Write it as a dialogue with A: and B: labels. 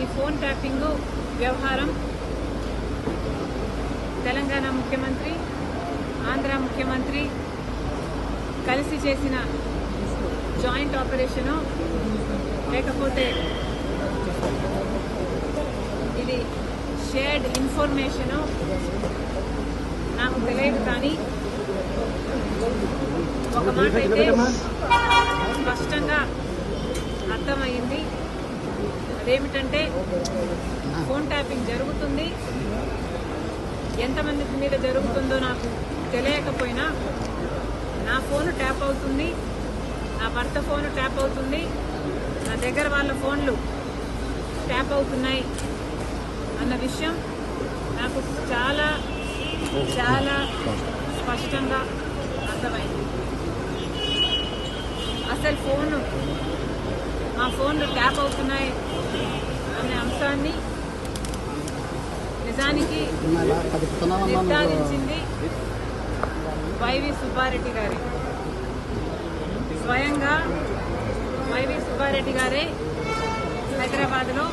A: ఈ phone tapping వ్యవహారం తెలంగాణ ముఖ్యమంత్రి, ఆంధ్ర ముఖ్యమంత్రి కలిసి చేసిన జాయింట్ ఆపరేషను లేకపోతే ఇది షేర్డ్ ఇన్ఫర్మేషను నాకు తెలియదు. కానీ ఒక మాట అయితే స్పష్టంగా అర్థమైంది. అదేమిటంటే ఫోన్ ట్యాపింగ్ జరుగుతుంది. ఎంతమంది మీద జరుగుతుందో నాకు తెలియకపోయినా నా ఫోన్ ట్యాప్ అవుతుంది, నా భర్త ఫోన్ ట్యాప్ అవుతుంది, నా దగ్గర వాళ్ళ ఫోన్లు ట్యాప్ అవుతున్నాయి అన్న విషయం నాకు చాలా చాలా స్పష్టంగా అర్థమైంది. అసలు మా ఫోన్లు ట్యాప్ అవుతున్నాయి అనే అంశాన్ని నిజానికి నిర్ధారించింది వైవి సుబ్బారెడ్డి గారి. స్వయంగా వైవి సుబ్బారెడ్డి గారే హైదరాబాద్లో